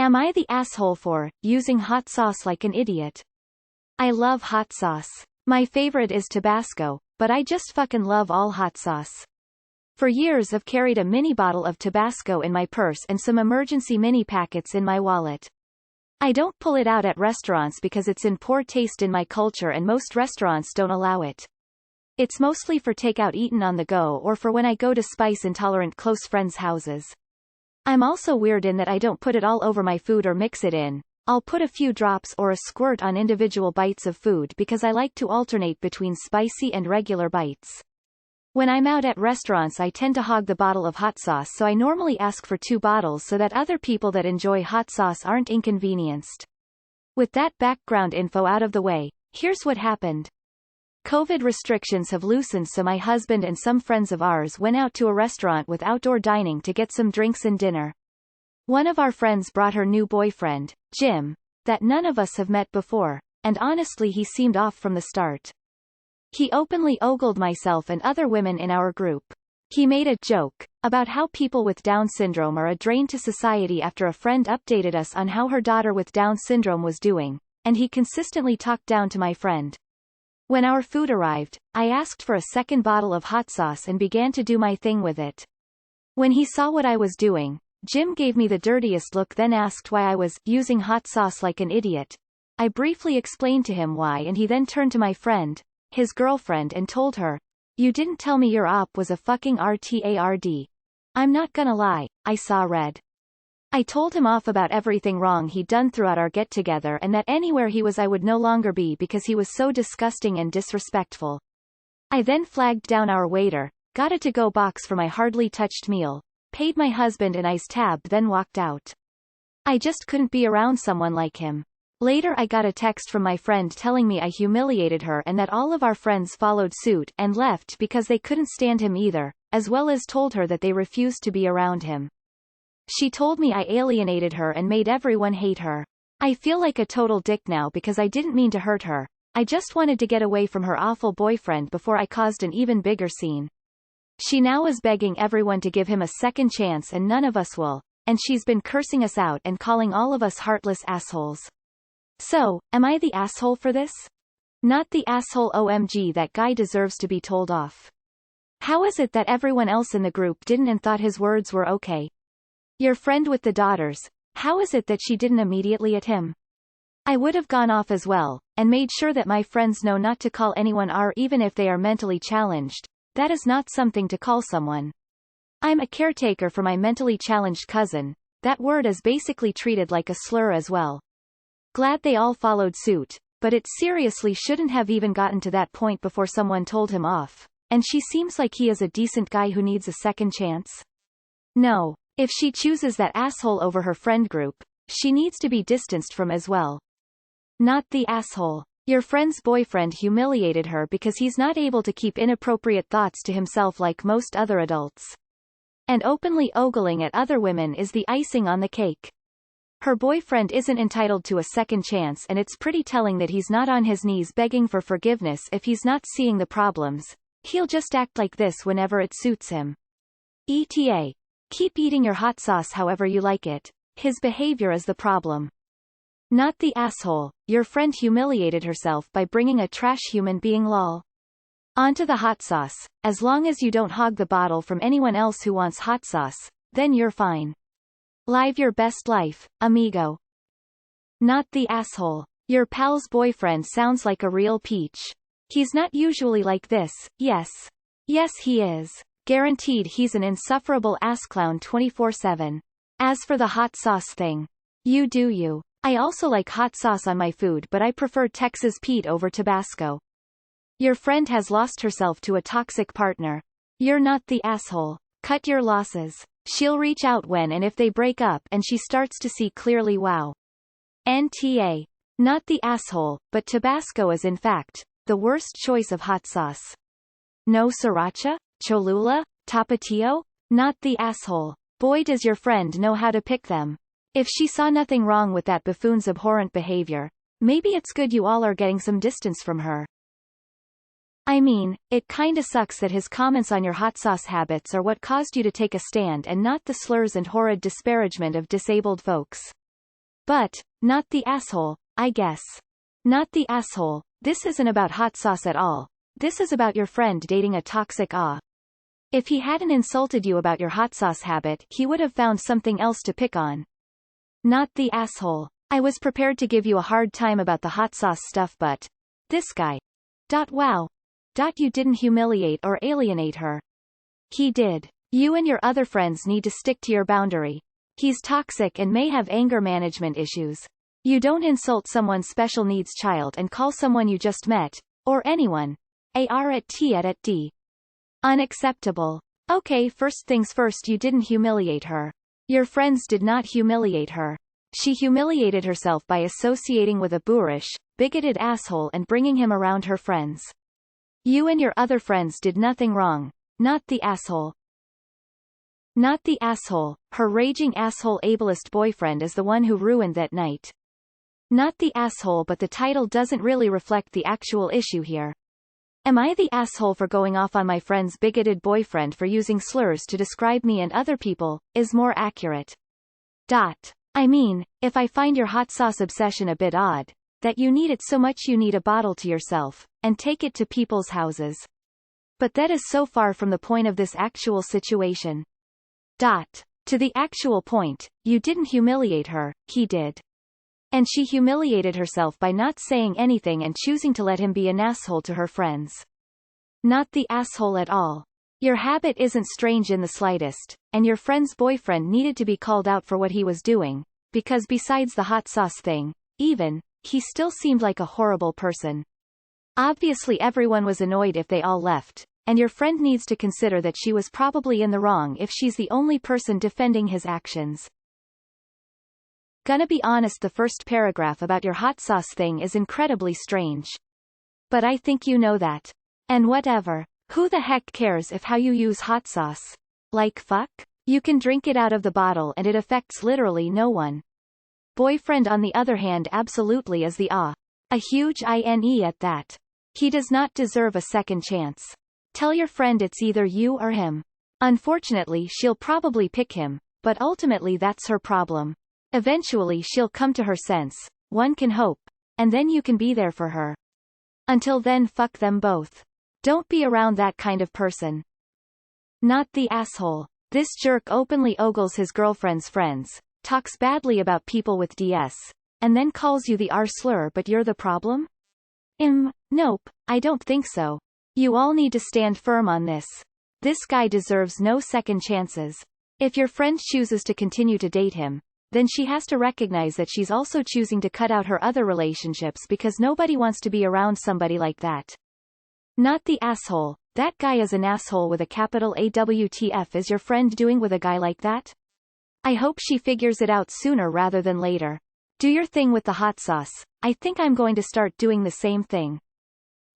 Am I the asshole for using hot sauce like an idiot? I love hot sauce. My favorite is Tabasco, but I just fucking love all hot sauce. For years I've carried a mini bottle of Tabasco in my purse and some emergency mini packets in my wallet. I don't pull it out at restaurants because it's in poor taste in my culture and most restaurants don't allow it. It's mostly for takeout eaten on the go or for when I go to spice-intolerant close friends' houses. I'm also weird in that I don't put it all over my food or mix it in. I'll put a few drops or a squirt on individual bites of food because I like to alternate between spicy and regular bites. When I'm out at restaurants I tend to hog the bottle of hot sauce, so I normally ask for 2 bottles so that other people that enjoy hot sauce aren't inconvenienced. With that background info out of the way, here's what happened. COVID restrictions have loosened, so my husband and some friends of ours went out to a restaurant with outdoor dining to get some drinks and dinner. One of our friends brought her new boyfriend, Jim, that none of us have met before, and honestly he seemed off from the start. He openly ogled myself and other women in our group. He made a joke about how people with Down syndrome are a drain to society after a friend updated us on how her daughter with Down syndrome was doing, and he consistently talked down to my friend. When our food arrived, I asked for a second bottle of hot sauce and began to do my thing with it. When he saw what I was doing, Jim gave me the dirtiest look, then asked why I was using hot sauce like an idiot. I briefly explained to him why, and he then turned to my friend, his girlfriend, and told her, "You didn't tell me your op was a fucking retard. I'm not gonna lie, I saw red." I told him off about everything wrong he'd done throughout our get-together and that anywhere he was I would no longer be because he was so disgusting and disrespectful. I then flagged down our waiter, got a to-go box for my hardly touched meal, paid my husband an ice tab, then walked out. I just couldn't be around someone like him. Later I got a text from my friend telling me I humiliated her and that all of our friends followed suit and left because they couldn't stand him either, as well as told her that they refused to be around him. She told me I alienated her and made everyone hate her. I feel like a total dick now because I didn't mean to hurt her. I just wanted to get away from her awful boyfriend before I caused an even bigger scene. She now is begging everyone to give him a second chance and none of us will, and she's been cursing us out and calling all of us heartless assholes. So, am I the asshole for this? Not the asshole. OMG, that guy deserves to be told off. How is it that everyone else in the group didn't and thought his words were okay? Your friend with the daughters, how is it that she didn't immediately at him? I would have gone off as well, and made sure that my friends know not to call anyone R even if they are mentally challenged. That is not something to call someone. I'm a caretaker for my mentally challenged cousin. That word is basically treated like a slur as well. Glad they all followed suit, but it seriously shouldn't have even gotten to that point before someone told him off, and she seems like he is a decent guy who needs a second chance. No. If she chooses that asshole over her friend group, she needs to be distanced from as well. Not the asshole. Your friend's boyfriend humiliated her because he's not able to keep inappropriate thoughts to himself like most other adults. And openly ogling at other women is the icing on the cake. Her boyfriend isn't entitled to a second chance, and it's pretty telling that he's not on his knees begging for forgiveness if he's not seeing the problems. He'll just act like this whenever it suits him. ETA. Keep eating your hot sauce however you like it. His behavior is the problem. Not the asshole. Your friend humiliated herself by bringing a trash human being lol. Onto the hot sauce. As long as you don't hog the bottle from anyone else who wants hot sauce, then you're fine. Live your best life, amigo. Not the asshole. Your pal's boyfriend sounds like a real peach. He's not usually like this, yes. Yes he is. Guaranteed he's an insufferable ass clown 24/7. As for the hot sauce thing, you do you. I also like hot sauce on my food, but I prefer Texas Pete over Tabasco. Your friend has lost herself to a toxic partner. You're not the asshole. Cut your losses. She'll reach out when and if they break up and she starts to see clearly. Wow. NTA. Not the asshole, but Tabasco is in fact the worst choice of hot sauce. No sriracha? Cholula? Tapatio? Not the asshole. Boy does your friend know how to pick them. If she saw nothing wrong with that buffoon's abhorrent behavior, maybe it's good you all are getting some distance from her. I mean, it kinda sucks that his comments on your hot sauce habits are what caused you to take a stand and not the slurs and horrid disparagement of disabled folks. But, not the asshole, I guess. Not the asshole. This isn't about hot sauce at all. This is about your friend dating a toxic ah. If he hadn't insulted you about your hot sauce habit, he would have found something else to pick on. Not the asshole. I was prepared to give you a hard time about the hot sauce stuff, but this guy. Wow. You didn't humiliate or alienate her. He did. You and your other friends need to stick to your boundary. He's toxic and may have anger management issues. You don't insult someone's special needs child and call someone you just met, or anyone, at D. Unacceptable. Okay, first things first, you didn't humiliate her. Your friends did not humiliate her. She humiliated herself by associating with a boorish, bigoted asshole and bringing him around her friends. You and your other friends did nothing wrong. Not the asshole. Not the asshole. Her raging asshole ableist boyfriend is the one who ruined that night. Not the asshole, but the title doesn't really reflect the actual issue here. Am I the asshole for going off on my friend's bigoted boyfriend for using slurs to describe me and other people, is more accurate. I mean, if I find your hot sauce obsession a bit odd, that you need it so much you need a bottle to yourself, and take it to people's houses. But that is so far from the point of this actual situation. To the actual point, you didn't humiliate her, he did. And she humiliated herself by not saying anything and choosing to let him be an asshole to her friends. Not the asshole at all. Your habit isn't strange in the slightest, and your friend's boyfriend needed to be called out for what he was doing, because besides the hot sauce thing, even, he still seemed like a horrible person. Obviously everyone was annoyed if they all left, and your friend needs to consider that she was probably in the wrong if she's the only person defending his actions. Gonna be honest, the first paragraph about your hot sauce thing is incredibly strange. But I think you know that. And whatever. Who the heck cares if how you use hot sauce? Like fuck? You can drink it out of the bottle and it affects literally no one. Boyfriend on the other hand absolutely is the ah. A huge INE at that. He does not deserve a second chance. Tell your friend it's either you or him. Unfortunately she'll probably pick him, but ultimately that's her problem. Eventually she'll come to her sense, one can hope, and then you can be there for her. Until then, fuck them both. Don't be around that kind of person. Not the asshole. This jerk openly ogles his girlfriend's friends, talks badly about people with DS, and then calls you the R slur, but you're the problem? Nope, I don't think so. You all need to stand firm on this. This guy deserves no second chances. If your friend chooses to continue to date him, then she has to recognize that she's also choosing to cut out her other relationships because nobody wants to be around somebody like that. Not the asshole. That guy is an asshole with a capital AWTF. Is your friend doing with a guy like that? I hope she figures it out sooner rather than later. Do your thing with the hot sauce. I think I'm going to start doing the same thing.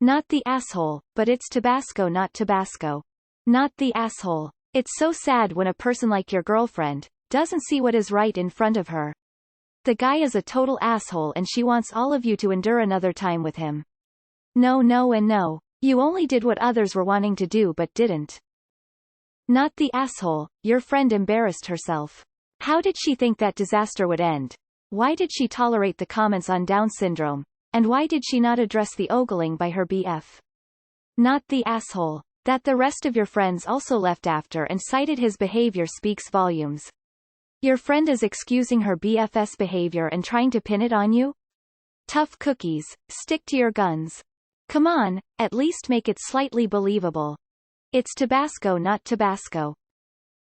Not the asshole, but it's Tabasco, not Tabasco. Not the asshole. It's so sad when a person like your girlfriend doesn't see what is right in front of her. The guy is a total asshole and she wants all of you to endure another time with him. No and no. You only did what others were wanting to do but didn't. Not the asshole. Your friend embarrassed herself. How did she think that disaster would end? Why did she tolerate the comments on Down syndrome? And why did she not address the ogling by her BF? Not the asshole. That the rest of your friends also left after and cited his behavior speaks volumes. Your friend is excusing her BF's behavior and trying to pin it on you? Tough cookies. Stick to your guns. Come on, at least make it slightly believable. It's Tabasco, not Tabasco.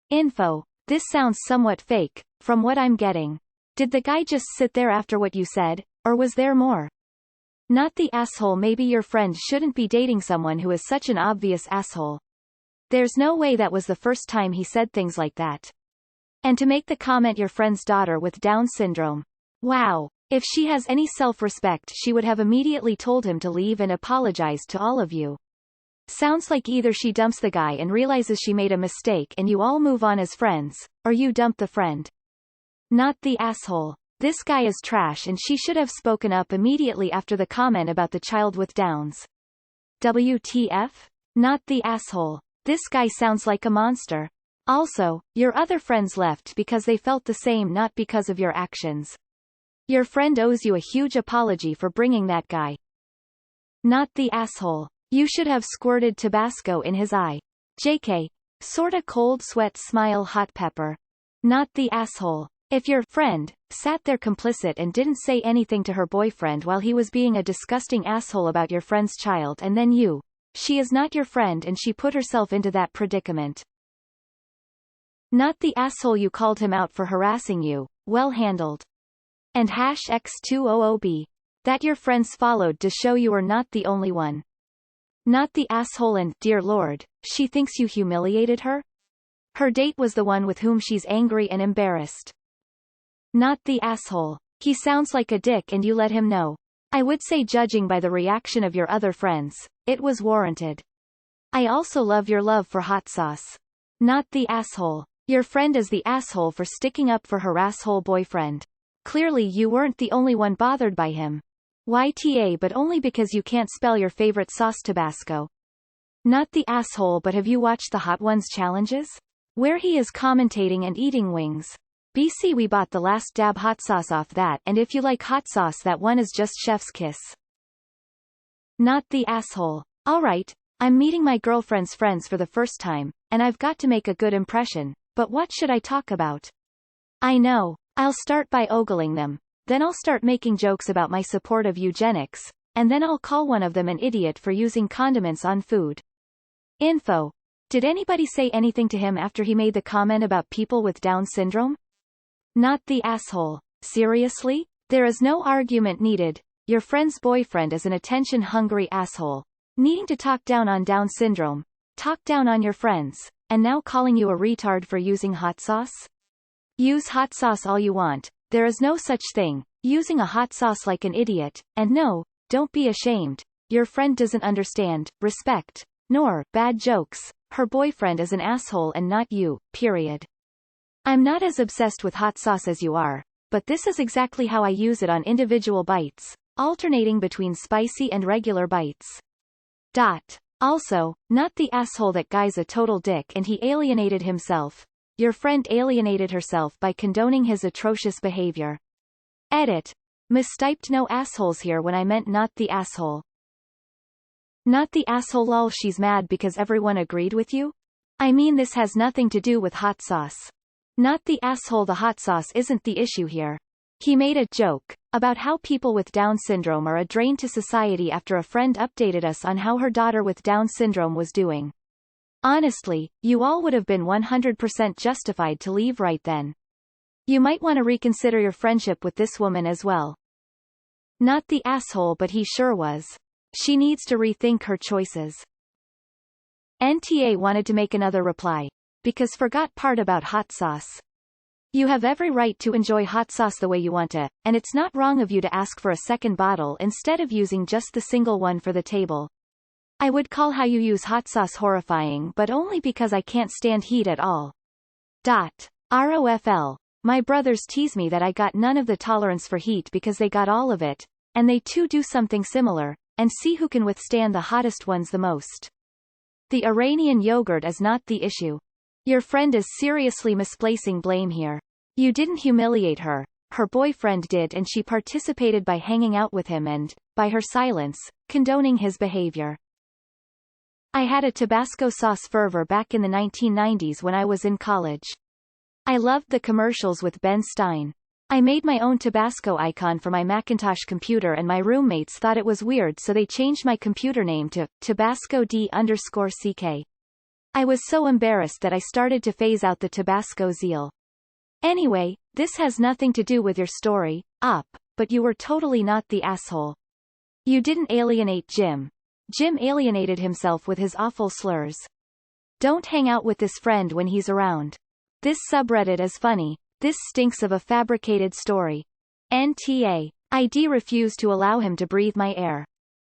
Info. This sounds somewhat fake, from what I'm getting. Did the guy just sit there after what you said, or was there more? Not the asshole. Maybe your friend shouldn't be dating someone who is such an obvious asshole. There's no way that was the first time he said things like that. And to make the comment, your friend's daughter with Down syndrome. Wow. If she has any self-respect, she would have immediately told him to leave and apologized to all of you. Sounds like either she dumps the guy and realizes she made a mistake and you all move on as friends, or you dump the friend. Not the asshole. This guy is trash and she should have spoken up immediately after the comment about the child with Downs. WTF? Not the asshole. This guy sounds like a monster. Also, your other friends left because they felt the same, not because of your actions. Your friend owes you a huge apology for bringing that guy. Not the asshole. You should have squirted Tabasco in his eye. JK. Sorta cold sweat smile hot pepper. Not the asshole. If your friend sat there complicit and didn't say anything to her boyfriend while he was being a disgusting asshole about your friend's child and then she is not your friend and she put herself into that predicament. Not the asshole you called him out for harassing you, well handled. And #X200B. That your friends followed to show you were not the only one. Not the asshole and, dear lord, she thinks you humiliated her? Her date was the one with whom she's angry and embarrassed. Not the asshole. He sounds like a dick and you let him know. I would say judging by the reaction of your other friends, it was warranted. I also love your love for hot sauce. Not the asshole. Your friend is the asshole for sticking up for her asshole boyfriend. Clearly you weren't the only one bothered by him. YTA but only because you can't spell your favorite sauce Tabasco. Not the asshole but have you watched the Hot Ones challenges? Where he is commentating and eating wings. BC we bought the last dab hot sauce off that and if you like hot sauce that one is just chef's kiss. Not the asshole. Alright, I'm meeting my girlfriend's friends for the first time, and I've got to make a good impression, but what should I talk about? I know. I'll start by ogling them. Then I'll start making jokes about my support of eugenics, and then I'll call one of them an idiot for using condiments on food. Info. Did anybody say anything to him after he made the comment about people with Down syndrome? Not the asshole. Seriously? There is no argument needed. Your friend's boyfriend is an attention-hungry asshole. Needing to talk down on Down syndrome. Talk down on your friends. And now calling you a retard for using hot sauce? Use hot sauce all you want. There is no such thing, using a hot sauce like an idiot, and no, don't be ashamed. Your friend doesn't understand, respect, nor, bad jokes. Her boyfriend is an asshole and not you, period. I'm not as obsessed with hot sauce as you are, but this is exactly how I use it on individual bites, alternating between spicy and regular bites. Also, not the asshole that guy's a total dick and he alienated himself. Your friend alienated herself by condoning his atrocious behavior. Edit. Mistyped no assholes here when I meant not the asshole. Not the asshole lol she's mad because everyone agreed with you? I mean this has nothing to do with hot sauce. Not the asshole the hot sauce isn't the issue here. He made a joke about how people with Down syndrome are a drain to society after a friend updated us on how her daughter with Down syndrome was doing. Honestly, you all would have been 100% justified to leave right then. You might want to reconsider your friendship with this woman as well. Not the asshole but he sure was. She needs to rethink her choices. NTA wanted to make another reply. Because forgot part about hot sauce. You have every right to enjoy hot sauce the way you want to, and it's not wrong of you to ask for a second bottle instead of using just the single one for the table. I would call how you use hot sauce horrifying but only because I can't stand heat at all. ROFL. My brothers tease me that I got none of the tolerance for heat because they got all of it, and they too do something similar, and see who can withstand the hottest ones the most. The Iranian yogurt is not the issue. Your friend is seriously misplacing blame here. You didn't humiliate her, her boyfriend did and she participated by hanging out with him and, by her silence, condoning his behavior. I had a Tabasco sauce fervor back in the 1990s when I was in college. I loved the commercials with Ben Stein. I made my own Tabasco icon for my Macintosh computer and my roommates thought it was weird so they changed my computer name to Tabasco D_CK. I was so embarrassed that I started to phase out the Tabasco zeal. Anyway, this has nothing to do with your story, but you were totally not the asshole. You didn't alienate Jim. Jim alienated himself with his awful slurs. Don't hang out with this friend when he's around. This subreddit is funny. This stinks of a fabricated story. NTA. ID refuse to allow him to breathe my air.